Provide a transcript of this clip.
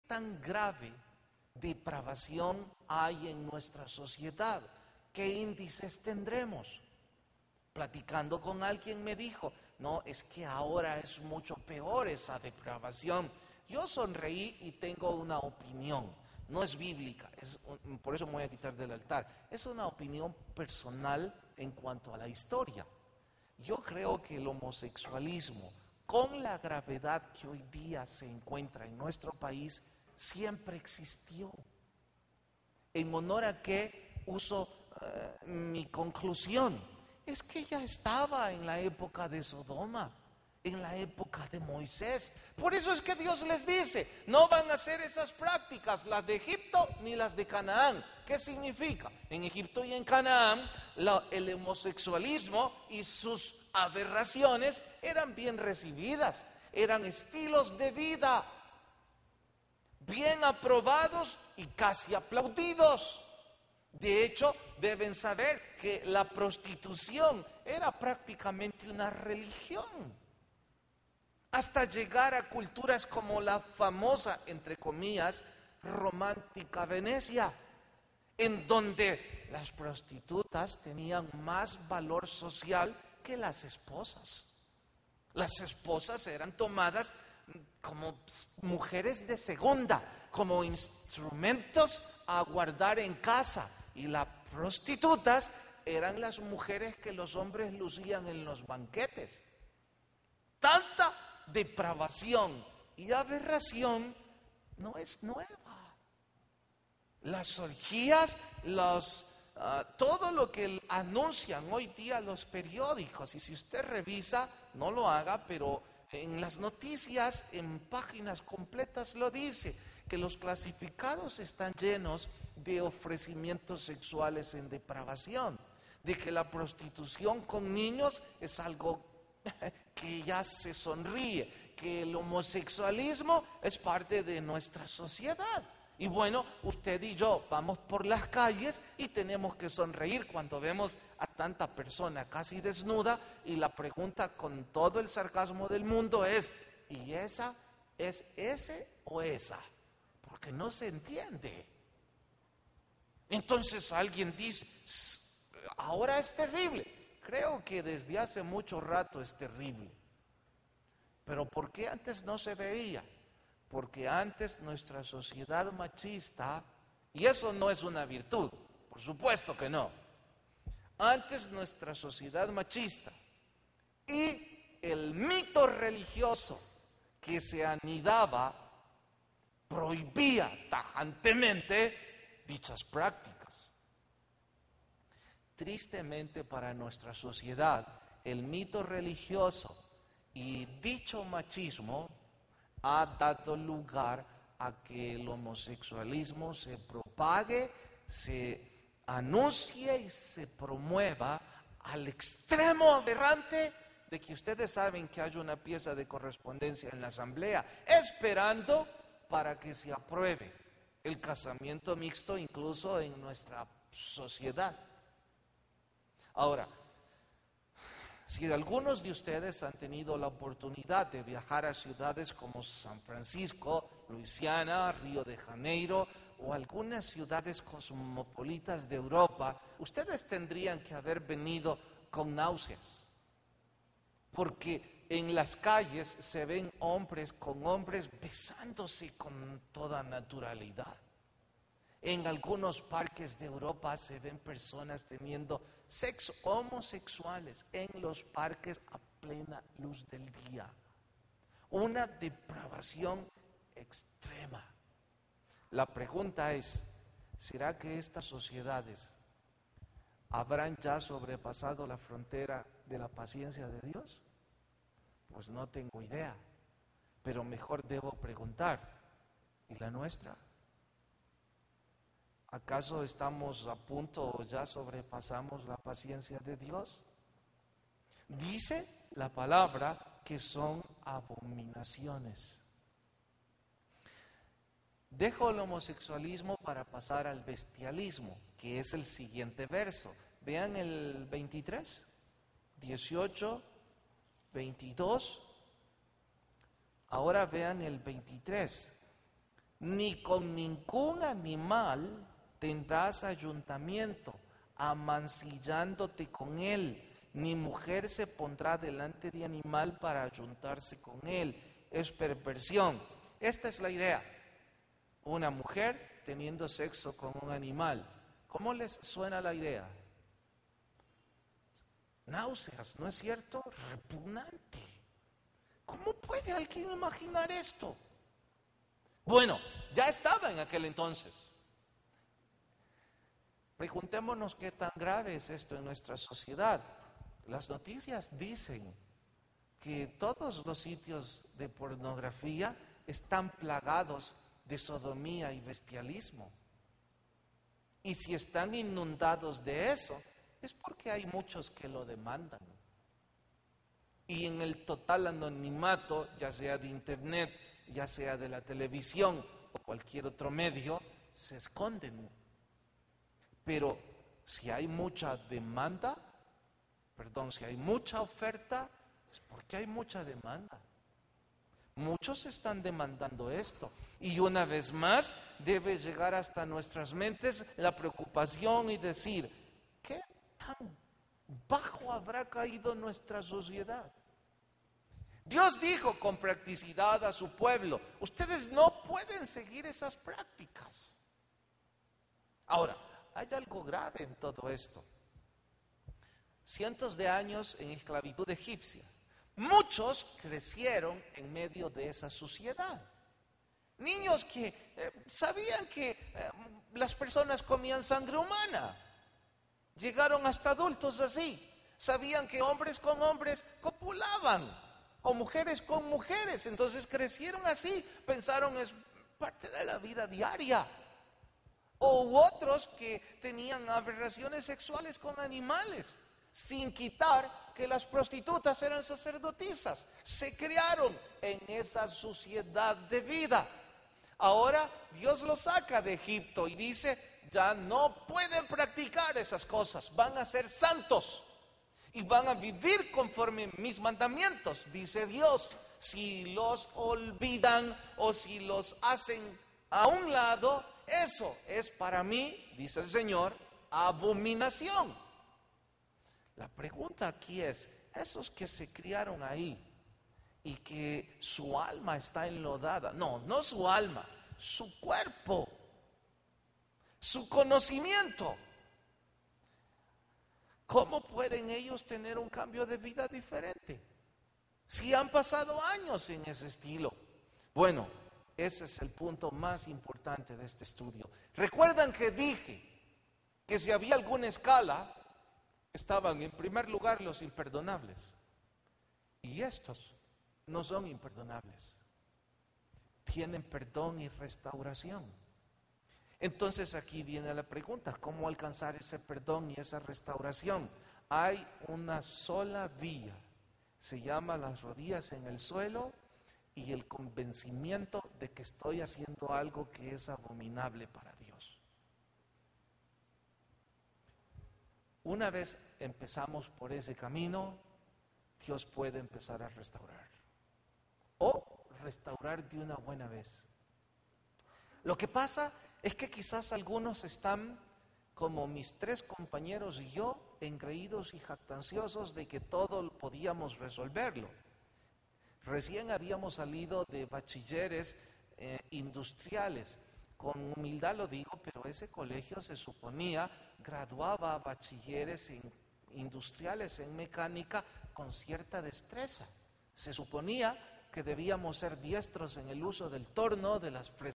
tan grave depravación hay en nuestra sociedad? ¿Qué índices tendremos? Platicando con alguien me dijo, no, es que ahora es mucho peor esa depravación. Yo sonreí y tengo una opinión, no es bíblica, por eso me voy a quitar del altar. Es una opinión personal en cuanto a la historia. Yo creo que el homosexualismo, con la gravedad que hoy día se encuentra en nuestro país, siempre existió. En honor a que uso mi conclusión, es que ya estaba en la época de Sodoma, en la época de Moisés. Por eso es que Dios les dice, no van a hacer esas prácticas, las de Egipto ni las de Canaán. ¿Qué significa? En Egipto y en Canaán, el homosexualismo y sus aberraciones eran bien recibidas, eran estilos de vida bien aprobados y casi aplaudidos. De hecho, deben saber que la prostitución era prácticamente una religión, hasta llegar a culturas como la famosa, entre comillas, romántica Venecia, en donde las prostitutas tenían más valor social que las esposas. Las esposas eran tomadas como mujeres de segunda, como instrumentos a guardar en casa, y las prostitutas eran las mujeres que los hombres lucían en los banquetes. Tanta depravación y aberración no es nueva. Las orgías, todo lo que anuncian hoy día los periódicos, y si usted revisa, no lo haga, pero en las noticias, en páginas completas lo dice, que los clasificados están llenos de ofrecimientos sexuales en depravación, de que la prostitución con niños es algo que ya se sonríe, que el homosexualismo es parte de nuestra sociedad. Y bueno, usted y yo vamos por las calles y tenemos que sonreír cuando vemos a tanta persona casi desnuda, y la pregunta con todo el sarcasmo del mundo es, ¿y esa es ese o esa? Porque no se entiende. Entonces alguien dice, ahora es terrible. Creo que desde hace mucho rato es terrible. Pero ¿por qué antes no se veía? Porque antes nuestra sociedad machista, y eso no es una virtud, por supuesto que no. Antes nuestra sociedad machista y el mito religioso que se anidaba prohibía tajantemente dichas prácticas. Tristemente para nuestra sociedad, el mito religioso y dicho machismo ha dado lugar a que el homosexualismo se propague, se anuncie y se promueva al extremo aberrante de que ustedes saben que hay una pieza de correspondencia en la asamblea esperando para que se apruebe el casamiento mixto incluso en nuestra sociedad. Ahora, si algunos de ustedes han tenido la oportunidad de viajar a ciudades como San Francisco, Luisiana, Río de Janeiro o algunas ciudades cosmopolitas de Europa, ustedes tendrían que haber venido con náuseas, porque en las calles se ven hombres con hombres besándose con toda naturalidad. En algunos parques de Europa se ven personas teniendo sexo homosexuales en los parques a plena luz del día. Una depravación extrema. La pregunta es, ¿será que estas sociedades habrán ya sobrepasado la frontera de la paciencia de Dios? Pues no tengo idea, pero mejor debo preguntar, ¿y la nuestra? ¿Acaso estamos a punto o ya sobrepasamos la paciencia de Dios? Dice la palabra que son abominaciones. Dejo el homosexualismo para pasar al bestialismo, que es el siguiente verso. Vean el 23, 18, 22. Ahora vean el 23. Ni con ningún animal tendrás ayuntamiento, amancillándote con él. Ni mujer se pondrá delante de animal para ayuntarse con él. Es perversión. Esta es la idea. Una mujer teniendo sexo con un animal. ¿Cómo les suena la idea? Náuseas, ¿no es cierto? Repugnante. ¿Cómo puede alguien imaginar esto? Bueno, ya estaba en aquel entonces. Preguntémonos qué tan grave es esto en nuestra sociedad. Las noticias dicen que todos los sitios de pornografía están plagados de sodomía y bestialismo. Y si están inundados de eso, es porque hay muchos que lo demandan. Y en el total anonimato, ya sea de internet, ya sea de la televisión o cualquier otro medio, se esconden. Pero si hay mucha demanda, si hay mucha oferta, es porque hay mucha demanda. Muchos están demandando esto. Y una vez más, debe llegar hasta nuestras mentes la preocupación y decir, ¿qué tan bajo habrá caído nuestra sociedad? Dios dijo con practicidad a su pueblo, ustedes no pueden seguir esas prácticas. Ahora, hay algo grave en todo esto. Cientos de años en esclavitud egipcia. Muchos crecieron en medio de esa suciedad. Niños que sabían que las personas comían sangre humana. Llegaron hasta adultos así. Sabían que hombres con hombres copulaban, o mujeres con mujeres. Entonces crecieron así. Pensaron, es parte de la vida diaria. O otros que tenían aberraciones sexuales con animales, sin quitar que las prostitutas eran sacerdotisas. Se criaron en esa suciedad de vida. Ahora Dios los saca de Egipto y dice, ya no pueden practicar esas cosas, van a ser santos y van a vivir conforme mis mandamientos, dice Dios. Si los olvidan o si los hacen a un lado, eso es para mí, dice el Señor, abominación. La pregunta aquí es, esos que se criaron ahí y que su alma está enlodada, no su alma, su cuerpo, su conocimiento, ¿cómo pueden ellos tener un cambio de vida diferente? Si han pasado años en ese estilo. Bueno, ese es el punto más importante de este estudio. ¿Recuerdan que dije que si había alguna escala, estaban en primer lugar los imperdonables? Y estos no son imperdonables. Tienen perdón y restauración. Entonces aquí viene la pregunta, ¿cómo alcanzar ese perdón y esa restauración? Hay una sola vía, se llama las rodillas en el suelo y el convencimiento de que estoy haciendo algo que es abominable para Dios. Una vez empezamos por ese camino, Dios puede empezar a restaurar. O restaurar de una buena vez. Lo que pasa es que quizás algunos están, como mis 3 compañeros y yo, engreídos y jactanciosos de que todo podíamos resolverlo. Recién habíamos salido de bachilleres industriales. Con humildad lo digo, pero ese colegio se suponía graduaba a bachilleres industriales en mecánica con cierta destreza. Se suponía que debíamos ser diestros en el uso del torno, de las